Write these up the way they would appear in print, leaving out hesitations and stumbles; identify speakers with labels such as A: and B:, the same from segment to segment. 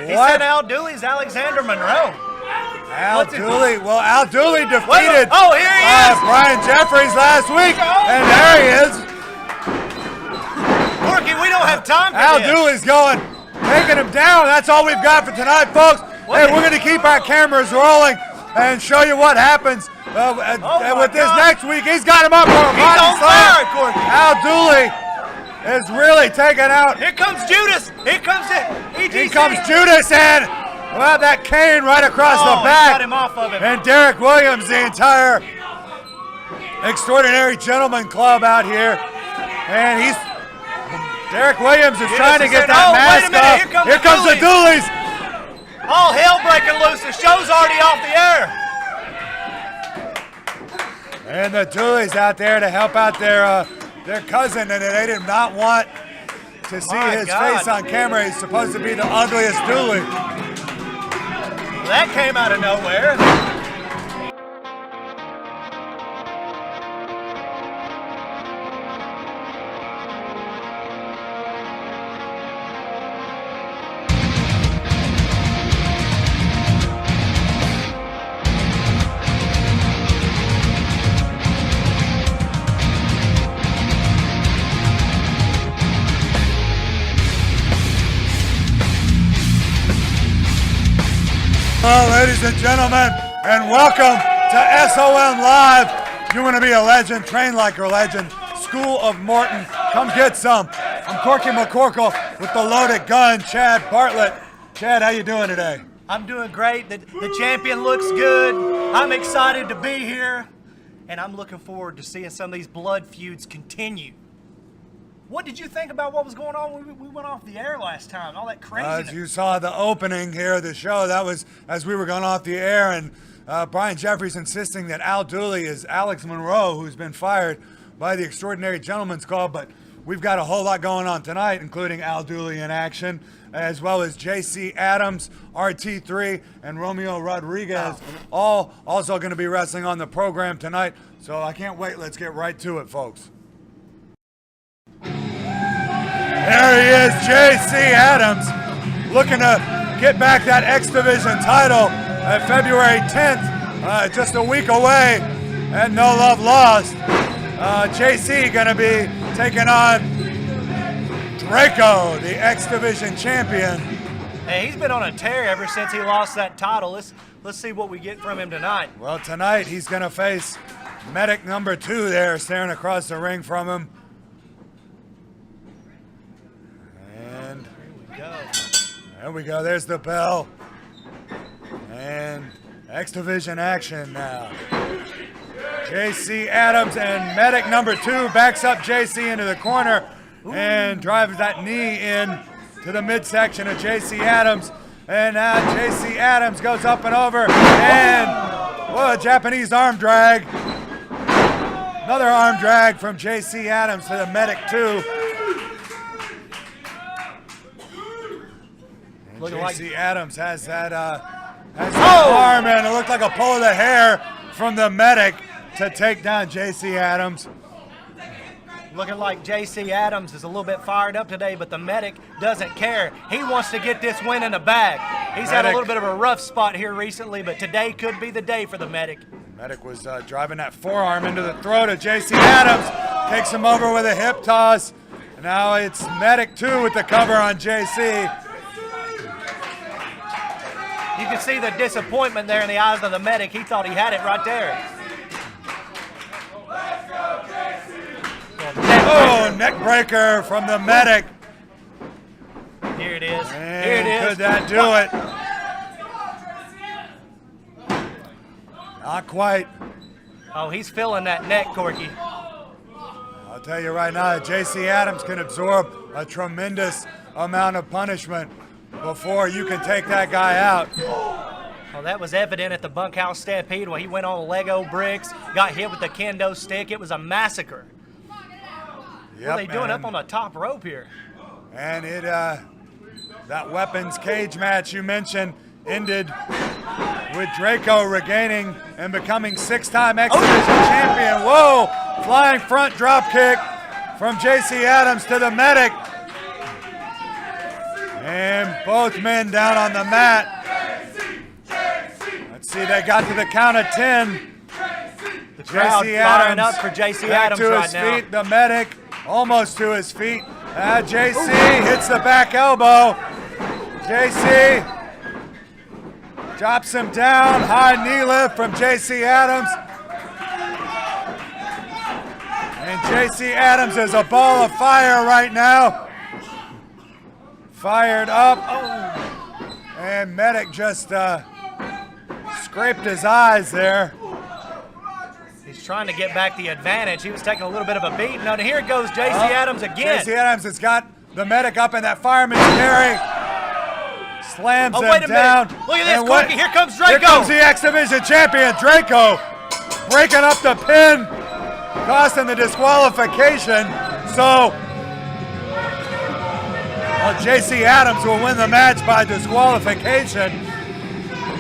A: He said Al Dooley's Alexander Monroe.
B: Al Dooley. Well, Al Dooley defeated
A: here he is.
B: Brian Jeffries last week, and there he is.
A: Corky, we don't have time for
B: Al
A: this.
B: Dooley's going, taking him down. That's all we've got for tonight, folks. Hey, we're going to keep our cameras rolling and show you what happens with this next week. He's got him up for a body slam. Al Dooley is really taking out.
A: Here comes Judas. Here comes it.
B: Here comes Judas, and well, that cane right across the back.
A: Got him off of him.
B: And Derek Williams, the entire Extraordinary Gentleman Club out here. And Derek Williams is trying to get that mask off. Here comes the Dooleys.
A: All hell breaking loose. The show's already off the air.
B: And the Dooleys out there to help out their cousin, and they did not want to see his face on camera. He's supposed to be the ugliest Dooley.
A: That came out of nowhere.
B: Well, ladies and gentlemen, and welcome to SOM Live. You want to be a legend, train like a legend. School of Morton, come get some. I'm Corky McCorkle with the loaded gun, Chad Bartlett. Chad, how you doing today?
A: I'm doing great. The champion looks good. I'm excited to be here, and I'm looking forward to seeing some of these blood feuds continue. What did you think about what was going on when we went off the air last time? All that craziness.
B: As you saw the opening here of the show, that was as we were going off the air, and Brian Jeffries insisting that Al Dooley is Alex Monroe, who's been fired by the Extraordinary Gentlemen's Club. But we've got a whole lot going on tonight, including Al Dooley in action, as well as JC Adams, RT3, and Romeo Rodriguez, all also going to be wrestling on the program tonight. So I can't wait. Let's get right to it, folks. There he is, JC Adams, looking to get back that X Division title at February 10th, just a week away, and no love lost. JC going to be taking on Draco, the X Division champion.
A: Hey, he's been on a tear ever since he lost that title. Let's see what we get from him tonight.
B: Well, tonight he's going to face medic number 2 there, staring across the ring from him. There we go, there's the bell. And X Division action now. JC Adams and medic number 2 backs up JC into the corner and drives that knee in to the midsection of JC Adams. And now JC Adams goes up and over, and a Japanese arm drag. Another arm drag from JC Adams to the medic 2. JC Adams has that arm, and it looked like a pull of the hair from the medic to take down JC Adams.
A: Looking like JC Adams is a little bit fired up today, but the medic doesn't care. He wants to get this win in the bag. He's had a little bit of a rough spot here recently, but today could be the day for the medic.
B: Medic was driving that forearm into the throat of JC Adams, takes him over with a hip toss. Now it's medic 2 with the cover on JC.
A: You can see the disappointment there in the eyes of the medic. He thought he had it right there.
B: Oh, neck breaker from the medic.
A: Here it is.
B: And
A: here it is.
B: Could that do it? Not quite.
A: Oh, he's feeling that neck, Corky.
B: I'll tell you right now, JC Adams can absorb a tremendous amount of punishment before you can take that guy out.
A: Well, that was evident at the bunkhouse stampede when he went on Lego bricks, got hit with the kendo stick. It was a massacre. Yep, what are they doing up on the top rope here?
B: And that weapons cage match you mentioned ended with Draco regaining and becoming 6-time X Division champion. Whoa! Flying front drop kick from JC Adams to the medic. And both men down on the mat. Let's see, they got to the count of 10.
A: The crowd firing up for J.C. Adams
B: to
A: right
B: his
A: now.
B: feet, the medic almost to his feet. J.C. hits the back elbow. J.C. drops him down. High knee lift from J.C. Adams. And J.C. Adams is a ball of fire right now. Fired up. And medic just scraped his eyes there.
A: He's trying to get back the advantage. He was taking a little bit of a beating. Now here goes J.C. Adams again.
B: J.C. Adams has got the medic up in that fireman's carry. Slams him
A: wait a
B: down.
A: minute. Look at this,
B: And
A: Corky. Here comes Draco.
B: Here comes the X Division champion, Draco. Breaking up the pin, costing the disqualification. So, J.C. Adams will win the match by disqualification.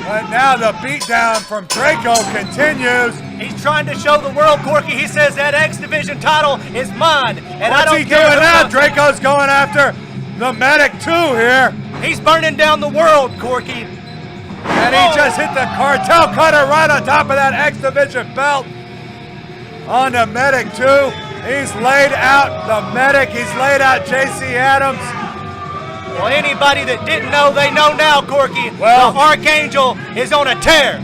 B: But now the beatdown from Draco continues.
A: He's trying to show the world, Corky. He says that X Division title is mine. And
B: What's he doing now? Draco's going after the medic too here.
A: He's burning down the world, Corky.
B: And he just hit the cartel cutter right on top of that X Division belt. On the medic too. He's laid out the medic. He's laid out J.C. Adams.
A: Well, anybody that didn't know, they know now, Corky.
B: Well,
A: the Archangel is on a tear.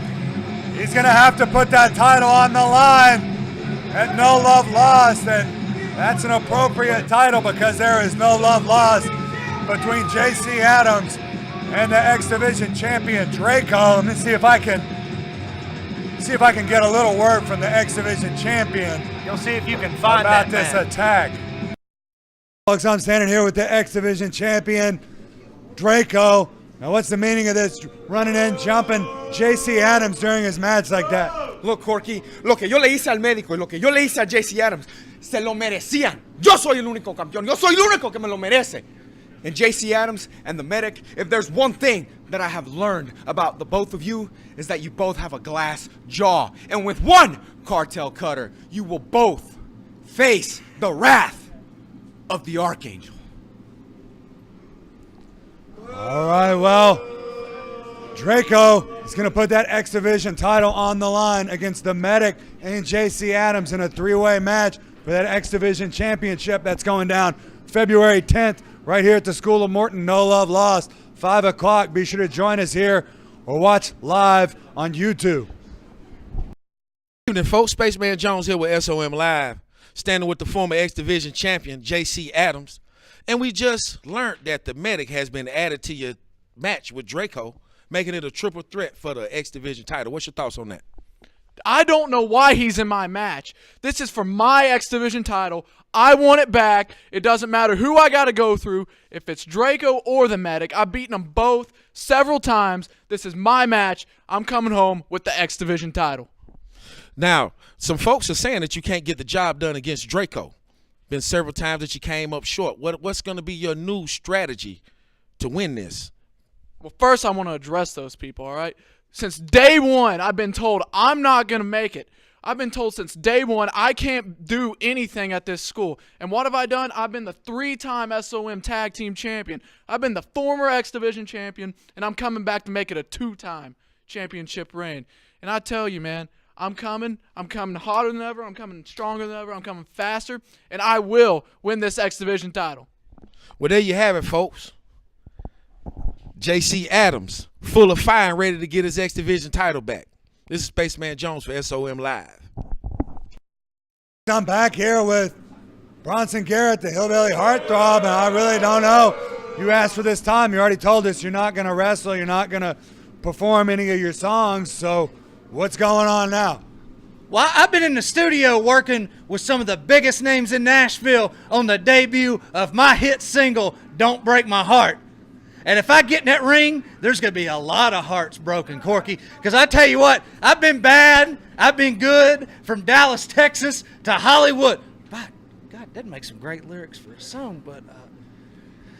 B: He's going to have to put that title on the line at No Love Lost, and that's an appropriate title because there is no love lost between J.C. Adams and the X Division champion Draco. Let me see if I can get a little word from the X Division champion.
A: You'll see if you can find
B: about
A: that
B: this
A: man.
B: attack. Folks, I'm standing here with the X Division champion Draco. Now, what's the meaning of this running in, jumping J.C. Adams during his match like that?
C: Look, Corky, lo que yo le hice al médico y lo que yo le hice a J.C. Adams, se lo merecían. Yo soy el único campeón. Yo soy el único que me lo merece. And J.C. Adams and the medic, if there's one thing that I have learned about the both of you, is that you both have a glass jaw. And with one cartel cutter, you will both face the wrath of the Archangel.
B: All right, well, Draco is going to put that X Division title on the line against the medic and J.C. Adams in a three-way match for that X Division championship that's going down February 10th right here at the School of Morton. No Love Lost, 5 o'clock. Be sure to join us here or watch live on YouTube.
D: Good evening, folks. Spaceman Jones here with SOM Live, standing with the former X Division champion, J.C. Adams. And we just learned that the medic has been added to your match with Draco, making it a triple threat for the X Division title. What's your thoughts on that?
E: I don't know why he's in my match. This is for my X Division title. I want it back. It doesn't matter who I got to go through. If it's Draco or the medic, I've beaten them both several times. This is my match. I'm coming home with the X Division title.
D: Now, some folks are saying that you can't get the job done against Draco. Been several times that you came up short. What's going to be your new strategy to win this?
E: Well, first I want to address those people, all right? Since day one, I've been told I'm not going to make it. I've been told since day one I can't do anything at this school. And what have I done? I've been the 3-time SOM Tag Team Champion. I've been the former X Division Champion, and I'm coming back to make it a 2-time championship reign. And I tell you, man, I'm coming hotter than ever, I'm coming stronger than ever, I'm coming faster, and I will win this X Division title.
D: Well, there you have it, folks. J.C. Adams, full of fire and ready to get his X Division title back. This is Spaceman Jones for SOM Live.
B: I'm back here with Bronson Garrett, the Hillbilly Heartthrob, and I really don't know. You asked for this time. You already told us you're not going to wrestle. You're not going to perform any of your songs, so what's going on now?
F: Well, I've been in the studio working with some of the biggest names in Nashville on the debut of my hit single, Don't Break My Heart. And if I get in that ring, there's going to be a lot of hearts broken, Corky. Because I tell you what, I've been bad, I've been good, from Dallas, Texas to Hollywood. But, God, that makes some great lyrics for a song, but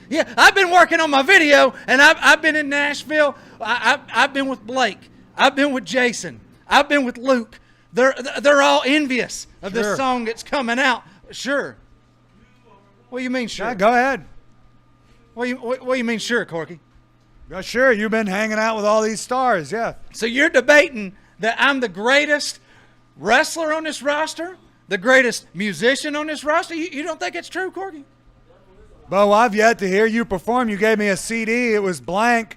F: yeah, I've been working on my video, and I've been in Nashville. I've been with Blake. I've been with Jason. I've been with Luke. They're all envious of this song that's coming out. Sure. What do you mean, sure?
B: Yeah, go ahead.
F: What do you mean, sure, Corky?
B: Yeah, sure, you've been hanging out with all these stars, yeah.
F: So you're debating that I'm the greatest wrestler on this roster? The greatest musician on this roster? You don't think it's true, Corky?
B: Well, I've yet to hear you perform. You gave me a CD. It was blank.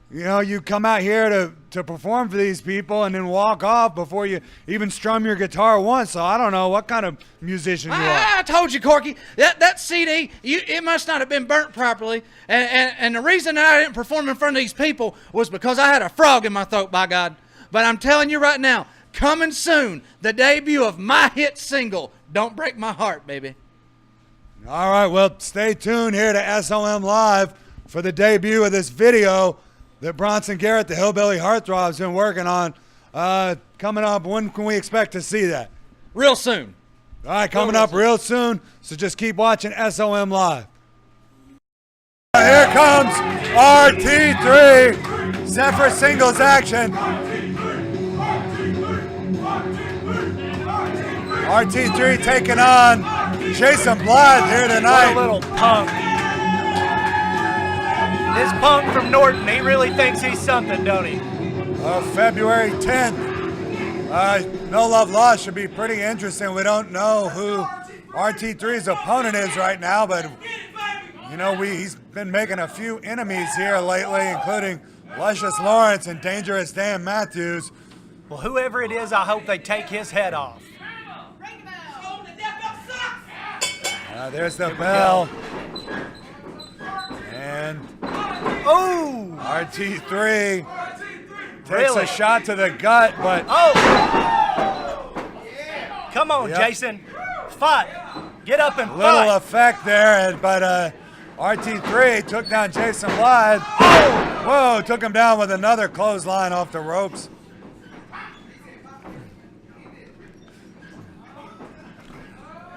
B: You know, you come out here to perform for these people and then walk off before you even strum your guitar once. So I don't know what kind of musician you are.
F: I told you, Corky, that CD, it must not have been burnt properly. And the reason that I didn't perform in front of these people was because I had a frog in my throat, by God. But I'm telling you right now, coming soon, the debut of my hit single, Don't Break My Heart, baby.
B: All right, well, stay tuned here to SOM Live for the debut of this video that Bronson Garrett, the Hillbilly Heartthrob, has been working on. Coming up, when can we expect to see that?
F: Real soon.
B: All right, coming up real soon, so just keep watching SOM Live. Here comes RT3, set for singles action. RT3 taking on Jason Blythe here tonight.
A: What a little punk. This punk from Norton, he really thinks he's something, don't he?
B: February 10th. No Love Lost should be pretty interesting. We don't know who RT3's opponent is right now, but you know, he's been making a few enemies here lately, including Luscious Lawrence and Dangerous Dan Matthews.
A: Well, whoever it is, I hope they take his head off.
B: There's the bell. And RT3 takes a shot to the gut, but...
A: Oh! Come on, Jason. Fight. Get up and fight.
B: Little effect there, but RT3 took down Jason Blythe. Oh! Whoa, took him down with another clothesline off the ropes.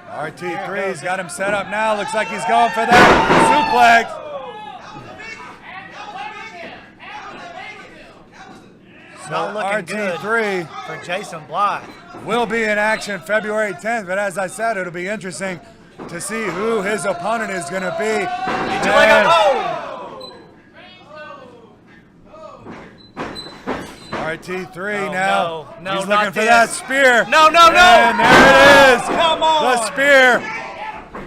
B: RT3's got him set up now. Looks like he's going for that suplex.
A: Not looking good
B: RT3
A: for Jason Blythe.
B: will be in action February 10th, but as I said, it'll be interesting to see who his opponent is going to be. RT3 now.
A: No,
B: he's
A: not
B: looking for
A: this.
B: that spear.
A: No.
B: And there it is.
A: Come on.
B: The spear.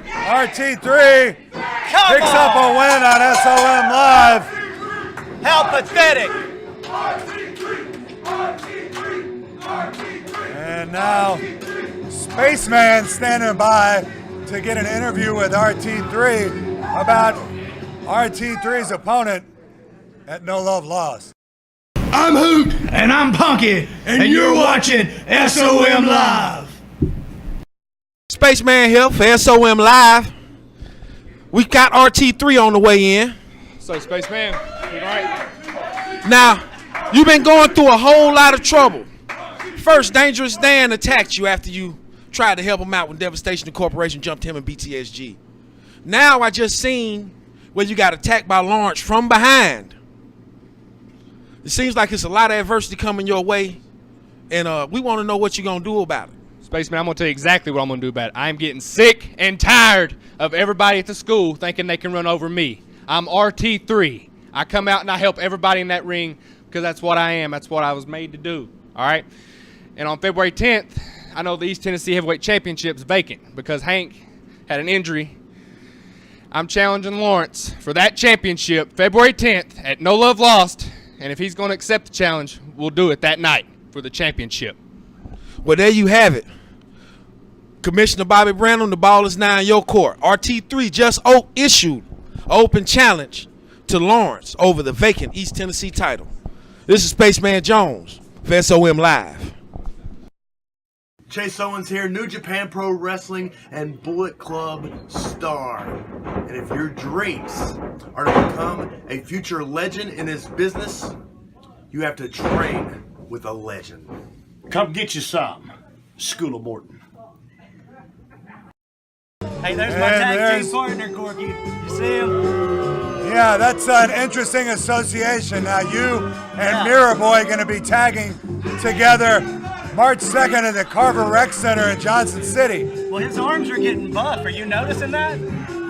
B: RT3 picks up a win on SOM Live.
A: How pathetic.
B: And now, Spaceman standing by to get an interview with RT3 about RT3's opponent at No Love Lost.
G: I'm Hoot,
F: And I'm Punky,
G: and you're watching SOM Live.
D: Spaceman here for SOM Live. We got RT3 on the way in.
C: So, Spaceman, you all right?
D: Now, you've been going through a whole lot of trouble. First, Dangerous Dan attacked you after you tried to help him out when Devastation Corporation jumped him in BTSG. Now I just seen where you got attacked by Lawrence from behind. It seems like it's a lot of adversity coming your way, and we want to know what you're going to do about it.
H: Spaceman, I'm going to tell you exactly what I'm going to do about it. I'm getting sick and tired of everybody at the school thinking they can run over me. I'm RT3. I come out and I help everybody in that ring because that's what I am. That's what I was made to do. All right? And on February 10th, I know the East Tennessee Heavyweight Championship's vacant because Hank had an injury. I'm challenging Lawrence for that championship February 10th at No Love Lost. And if he's going to accept the challenge, we'll do it that night for the championship.
D: Well, there you have it. Commissioner Bobby Brandon, the ball is now in your court. RT3 just issued an open challenge to Lawrence over the vacant East Tennessee title. This is Spaceman Jones for SOM Live.
G: Chase Owens here, New Japan Pro Wrestling and Bullet Club star. And if your dreams are to become a future legend in this business, you have to train with a legend.
I: Come get you some. School of Morton.
A: Hey, there's my tag team partner, Corky. You see him?
B: Yeah, that's an interesting association. Now you and Mirror Boy going to be tagging together March 2nd at the Carver Rec Center in Johnson City.
A: Well, his arms are getting buff. Are you noticing that?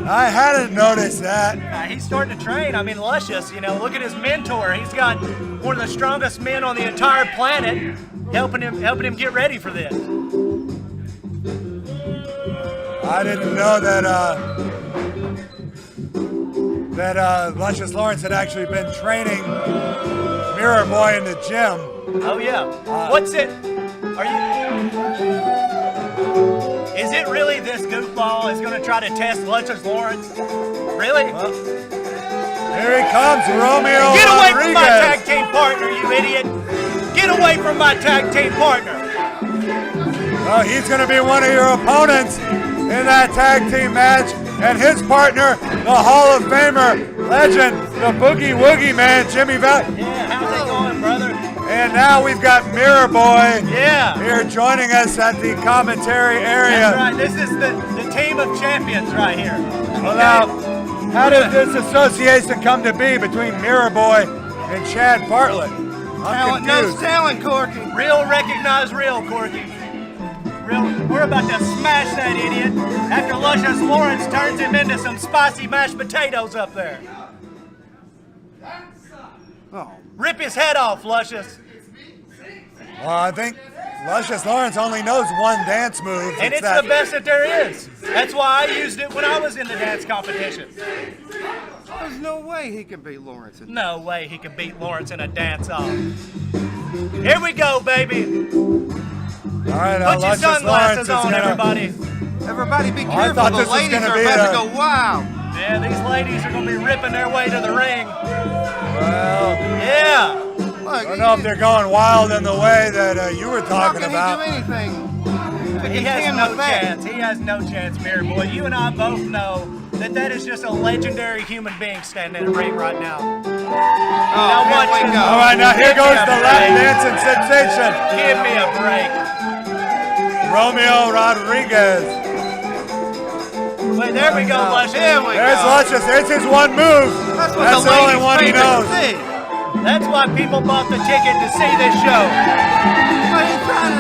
B: I hadn't noticed that.
A: He's starting to train. I mean, Luscious, look at his mentor. He's got one of the strongest men on the entire planet helping him get ready for this.
B: I didn't know that Luscious Lawrence had actually been training Mirror Boy in the gym.
A: Oh yeah. What's it? Is it really this goofball is going to try to test Luscious Lawrence? Really?
B: Well, here he comes, Romeo
A: Get away
B: Rodriguez.
A: from my tag team partner, you idiot! Get away from my tag team partner!
B: Well, he's going to be one of your opponents in that tag team match, and his partner, the Hall of Famer, legend, the Boogie Woogie Man, Jimmy Valley.
A: Yeah, how's it going, brother?
B: And now we've got Mirror Boy
A: Yeah.
B: here joining us at the commentary area.
A: That's right. This is the team of champions right here.
B: Well, now, how did this association come to be between Mirror Boy and Chad Bartlett? I'm confused.
A: talent, Corky. Real recognize real, Corky. Real. We're about to smash that idiot after Luscious Lawrence turns him into some spicy mashed potatoes up there. Rip his head off, Luscious.
B: Well, I think Luscious Lawrence only knows one dance move.
A: And it's the best that there is. That's why I used it when I was in the dance competition.
J: There's no way he can beat Lawrence.
A: No way he can beat Lawrence in a dance-off. Here we go, baby.
B: All right,
A: Put your
B: Luscious
A: sunglasses
B: Lawrence
A: on,
B: is gonna,
A: everybody.
J: Everybody be
B: I
J: careful.
B: thought
J: The
B: this was
J: ladies
B: gonna
J: are
B: be
J: about to
B: a-
J: go wild.
A: Yeah, these ladies are going to be ripping their way to the ring.
B: Well,
A: Yeah.
J: Look,
B: I don't know if they're going wild in the way that you were
J: how
B: talking
J: can
B: about.
J: he do anything? to
A: He has
J: contend
A: no
J: with that?
A: chance. He has no chance, Mirror Boy. You and I both know that is just a legendary human being standing in the ring right now.
J: Oh,
A: Now
J: here
A: watch
J: we
A: this.
J: go.
B: All right, now here
A: Give me
B: goes
A: a
B: the
A: break.
B: Latin dancing sensation,
A: Give me a break.
B: Romeo Rodriguez.
A: Wait, there we go, Luscious.
J: Here we
B: There's
J: go.
B: Luscious. There's his one move.
J: That's what
B: That's
J: the
B: the only
J: ladies'
B: one he
J: favorite
B: knows.
J: to see.
A: That's why people bought the ticket to see this show.
J: Why are you trying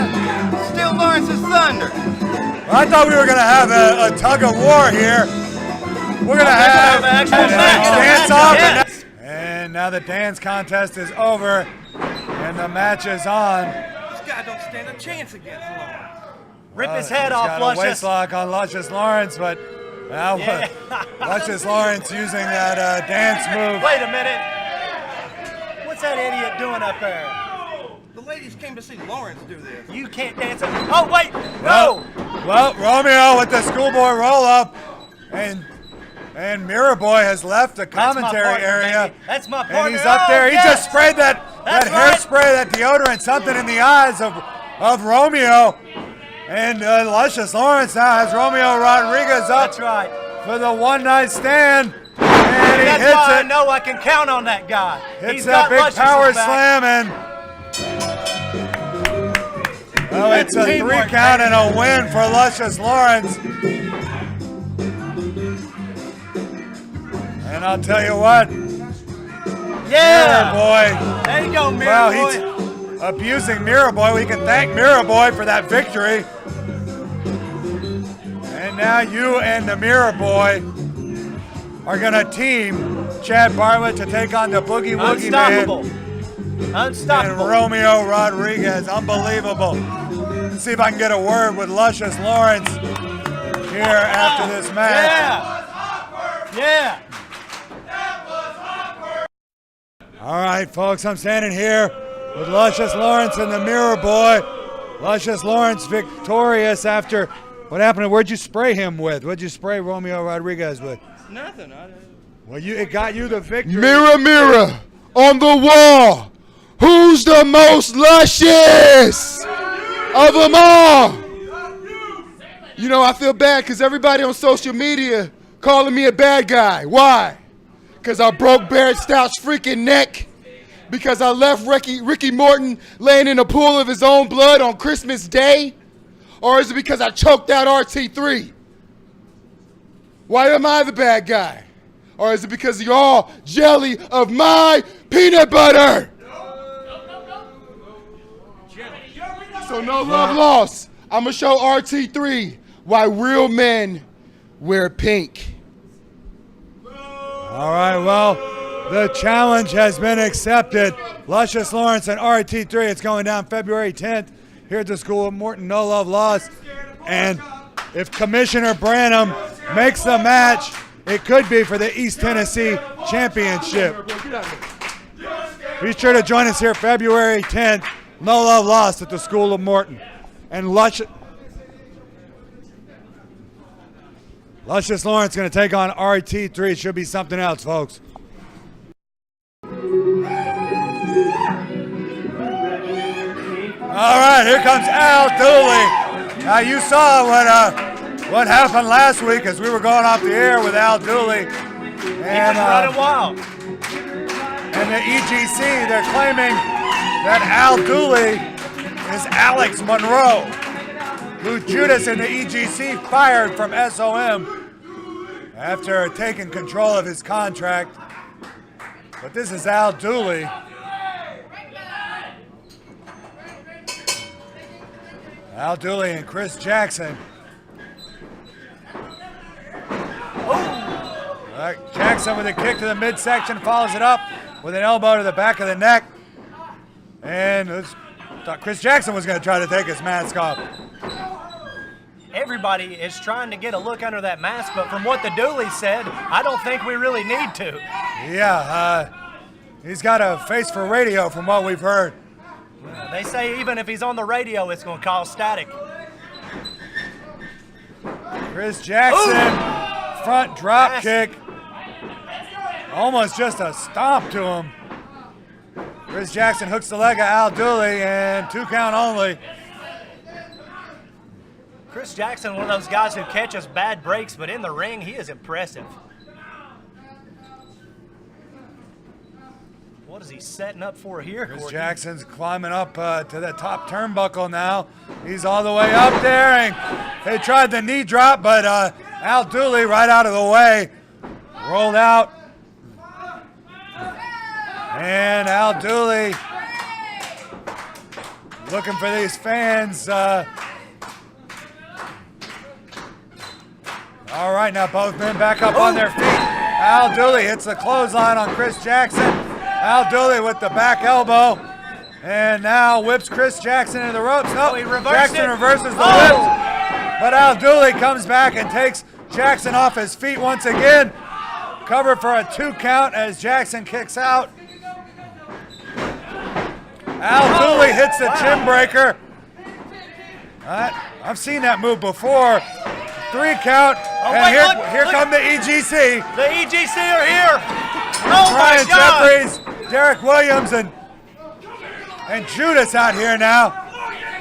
J: to steal Lawrence's thunder?
B: I thought we were going to have a tug of war here. We're going to have
A: an actual
B: a
A: match.
B: dance off.
A: Yes.
B: And now the dance contest is over and the match is on.
J: This guy don't stand a chance against Lawrence.
A: Rip his
B: He's
A: head off,
B: got a
A: Luscious.
B: waist lock on Luscious Lawrence, but now
A: Yeah.
B: Luscious Lawrence using that dance move.
A: Wait a minute. What's that idiot doing up there?
J: The ladies came to see Lawrence do this.
A: You can't dance. Oh, wait. No.
B: Well, Romeo with the schoolboy roll up, and Mirror Boy has left the
A: That's my
B: commentary
A: partner,
B: area.
A: baby. That's my partner.
B: And he's up
A: Oh,
B: there. He
A: yes.
B: just sprayed that
A: That's
B: hairspray, that deodorant, something in the eyes of Romeo. And Luscious Lawrence now has Romeo Rodriguez up
A: That's right.
B: for the one night stand. And he
A: That's
B: hits
A: why I
B: it.
A: know I can count on that guy.
B: Hits
A: He's
B: that
A: got
B: big
A: Luscious's
B: power
A: back.
B: slam, and well, it's a
A: Teamwork,
B: 3 count
A: baby.
B: and a win for Luscious Lawrence. And I'll tell you what,
A: Yeah.
B: Mirror Boy,
A: There you go, Mirror
B: well,
A: Boy.
B: he's abusing Mirror Boy. We can thank Mirror Boy for that victory. And now you and the Mirror Boy are gonna team Chad Bartlett to take on the Boogie Woogie
A: Unstoppable.
B: Man and
A: Unstoppable.
B: Romeo Rodriguez. Unbelievable. Let's see if I can get a word with Luscious Lawrence here after this match.
A: Yeah. Yeah.
B: All right, folks, I'm standing here with Luscious Lawrence and the Mirror Boy. Luscious Lawrence victorious after what happened? Where'd you spray him with? What'd you spray Romeo Rodriguez with?
J: Nothing.
B: Well, it got you the victory.
C: Mirror, mirror on the wall, who's the most luscious of them all? You know, I feel bad because everybody on social media calling me a bad guy. Why? Because I broke Barrett Stout's freaking neck. Because I left Ricky Morton laying in a pool of his own blood on Christmas Day? Or is it because I choked out RT3? Why am I the bad guy? Or is it because you're all jelly of my peanut butter? So no love lost. I'm going to show RT3 why real men wear pink.
B: All right, well, the challenge has been accepted. Luscious Lawrence and RT3, it's going down February 10th here at the School of Morton, no love lost. And if Commissioner Branham makes the match, it could be for the East Tennessee Championship. Be sure to join us here February 10th, no love lost at the School of Morton. And Luscious Lawrence going to take on RT3. It should be something else, folks. All right, here comes Al Dooley. Now you saw what happened last week as we were going off the air with Al Dooley. And
A: running wild.
B: And the EGC, they're claiming that Al Dooley is Alex Monroe, who Judas and the EGC fired from SOM after taking control of his contract. But this is Al Dooley. Al Dooley and Chris Jackson. All right, Jackson with a kick to the midsection, follows it up with an elbow to the back of the neck. And thought Chris Jackson was going to try to take his mask off.
A: Everybody is trying to get a look under that mask, but from what the Dooley said, I don't think we really need to.
B: Yeah, he's got a face for radio from what we've heard.
A: They say even if he's on the radio, it's going to cause static.
B: Chris Jackson, front drop kick. Almost just a stomp to him. Chris Jackson hooks the leg of Al Dooley, and 2 count only.
A: Chris Jackson, one of those guys who catches bad breaks, but in the ring, he is impressive. What is he setting up for here,
B: Chris
A: Corky?
B: Jackson's climbing up to the top turnbuckle now. He's all the way up there, and they tried the knee drop, but Al Dooley right out of the way. Rolled out. And Al Dooley looking for these fans. All right, now both men back up on their feet. Al Dooley hits the clothesline on Chris Jackson. Al Dooley with the back elbow. And now whips Chris Jackson into the ropes. No, Jackson reverses the whips. But Al Dooley comes back and takes Jackson off his feet once again. Cover for a 2 count as Jackson kicks out. Al Dooley hits the chin breaker. I've seen that move before. 3 count, and here come the EGC.
A: The EGC are here. Oh
B: Brian
A: my God!
B: Jeffries, Derek Williams, and Judas out here now.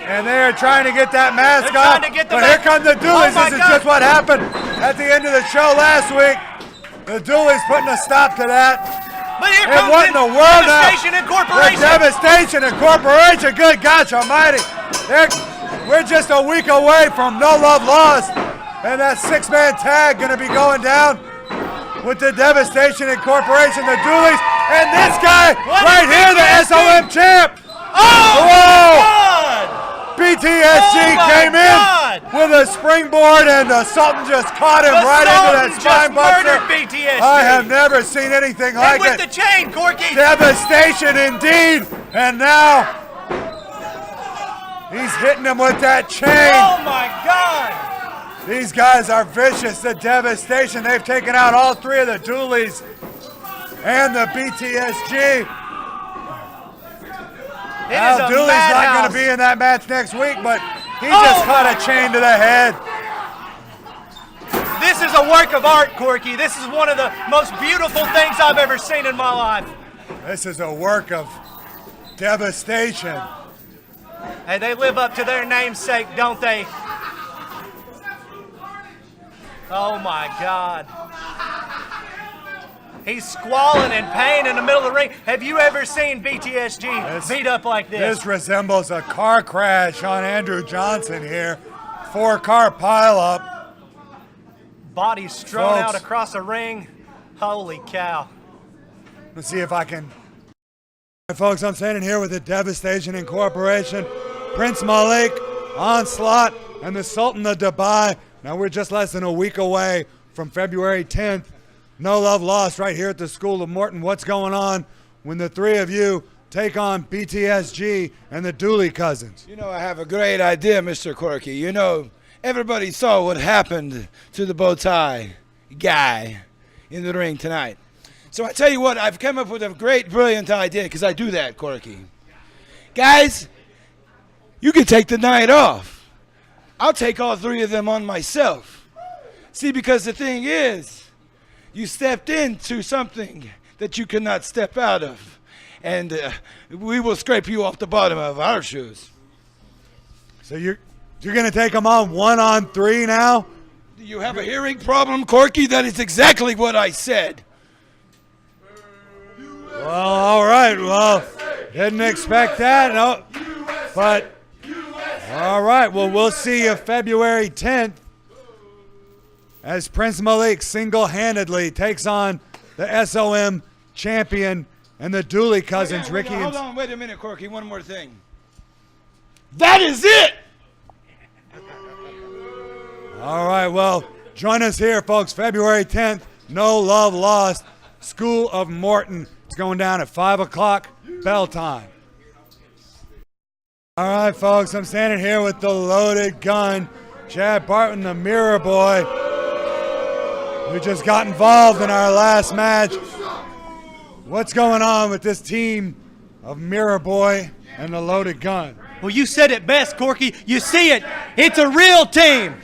B: And they are trying to get that mask off. But here come the Dooleys. This is just what happened at the end of the show last week. The Dooleys putting a stop to that.
A: But here
B: And
A: comes
B: what in the world now?
A: Devastation Incorporation.
B: The Devastation Incorporation. Good gosh almighty. We're just a week away from No Love Lost. And that 6-man tag going to be going down with the Devastation Incorporation, the Dooleys, and this guy right here, the SOM champ.
A: Oh,
B: whoa! BTSG came in
A: God.
B: with a springboard, and something just caught him right into that spine buster.
A: BTSG.
B: I have never seen anything like
A: with
B: it.
A: the chain, Corky.
B: Devastation indeed, and now he's hitting him with that chain.
A: Oh my God!
B: These guys are vicious. The Devastation. They've taken out all 3 of the Dooleys and the BTSG. Al Dooley's not going to be in that match next week, but he just caught a chain to the head.
A: This is a work of art, Corky. This is one of the most beautiful things I've ever seen in my life.
B: This is a work of devastation.
A: Hey, they live up to their namesake, don't they? Oh my God. He's squalling in pain in the middle of the ring. Have you ever seen BTSG beat up like this?
B: This resembles a car crash on Andrew Johnson here. 4-car pileup.
A: Body strewn out across the ring. Holy cow.
B: Let's see if I can. Folks, I'm standing here with the Devastation Incorporation, Prince Malik, Onslaught, and the Sultan of Dubai. Now we're just less than a week away from February 10th. No Love Lost right here at the School of Morton. What's going on when the three of you take on BTSG and the Dooley cousins?
K: You know, I have a great idea, Mr. Quirky. You know, everybody saw what happened to the bow tie guy in the ring tonight. So I tell you what, I've come up with a great, brilliant idea, because I do that, Quirky. Guys, you can take the night off. I'll take all three of them on myself. See, because the thing is, you stepped into something that you cannot step out of. And we will scrape you off the bottom of our shoes.
B: So you're going to take them on 1-on-3 now?
K: Do you have a hearing problem, Corky? That is exactly what I said.
B: Well, all right. Well, didn't expect that. No. But, all right. Well, we'll see you February 10th as Prince Malik single-handedly takes on the SOM champion and the Dooley cousins, Ricky and...
K: Hold on, wait a minute, Corky. One more thing. That is it!
B: All right, well, join us here, folks. February 10th, No Love Lost, School of Morton. It's going down at 5 o'clock, bell time. All right, folks, I'm standing here with the Loaded Gun, Chad Barton, the Mirror Boy, who just got involved in our last match. What's going on with this team of Mirror Boy and the Loaded Gun?
A: Well, you said it best, Corky. You see it. It's a real team.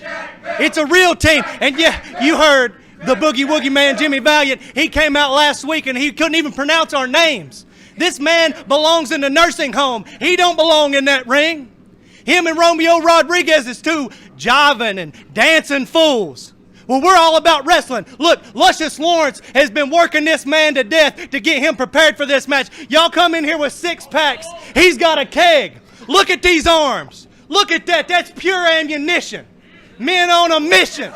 A: It's a real team. And yeah, you heard the Boogie Woogie man, Jimmy Valiant. He came out last week and he couldn't even pronounce our names. This man belongs in the nursing home. He don't belong in that ring. Him and Romeo Rodriguez is two jiving and dancing fools. Well, we're all about wrestling. Look, Luscious Lawrence has been working this man to death to get him prepared for this match. Y'all come in here with 6 packs. He's got a keg. Look at these arms. Look at that. That's pure ammunition. Men on a mission.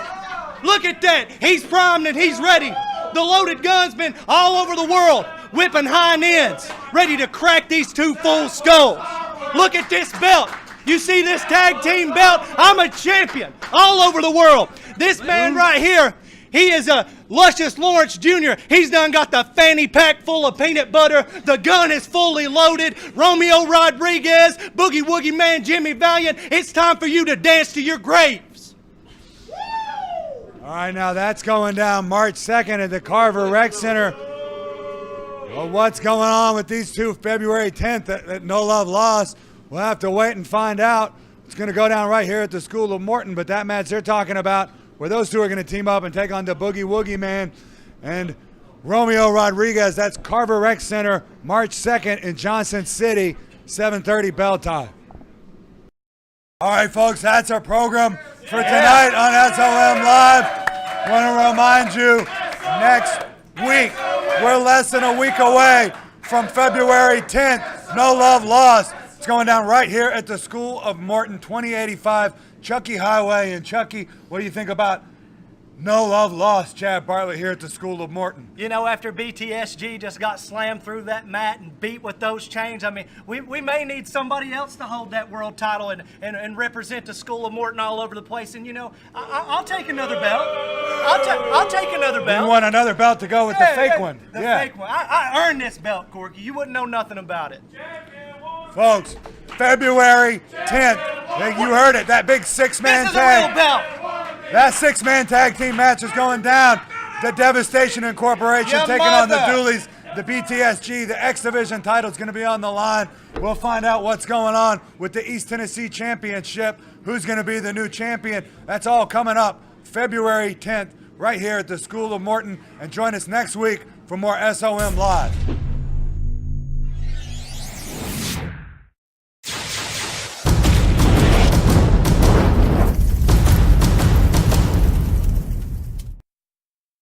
A: Look at that. He's primed and he's ready. The Loaded Gun's been all over the world, whipping hind ends, ready to crack these two fools' skulls. Look at this belt. You see this tag team belt? I'm a champion all over the world. This man right here, he is a Luscious Lawrence Jr. He's done got the fanny pack full of peanut butter. The gun is fully loaded. Romeo Rodriguez, Boogie Woogie Man Jimmy Valiant, it's time for you to dance to your graves.
B: All right, now that's going down March 2nd at the Carver Rec Center. Well, what's going on with these two February 10th at No Love Lost? We'll have to wait and find out. It's going to go down right here at the School of Morton, but that match they're talking about, where those two are going to team up and take on the Boogie Woogie Man and Romeo Rodriguez. That's Carver Rec Center, March 2nd in Johnson City, 7:30 bell time. All right, folks, that's our program for tonight on SOM Live. Want to remind you, next week, we're less than a week away from February 10th, No Love Lost. It's going down right here at the School of Morton, 2085 Chucky Highway. And Chucky, what do you think about No Love Lost, Chad Bartlett, here at the School of Morton?
A: You know, after BTSG just got slammed through that mat and beat with those chains, I mean, we may need somebody else to hold that world title and represent the School of Morton all over the place. And, you know, I'll take another belt. I'll take another belt.
B: You want another belt to go with the fake one.
A: The fake one. I earned this belt, Corky. You wouldn't know nothing about it.
B: Folks, February 10th, you heard it, that big 6-man
A: This is
B: tag.
A: a real belt.
B: That 6-man tag team match is going down. The Devastation Incorporation
A: Your
B: taking on the
A: mother.
B: Dooleys, the BTSG, the X Division title is going to be on the line. We'll find out what's going on with the East Tennessee Championship, who's going to be the new champion. That's all coming up February 10th right here at the School of Morton. And join us next week for more SOM Live.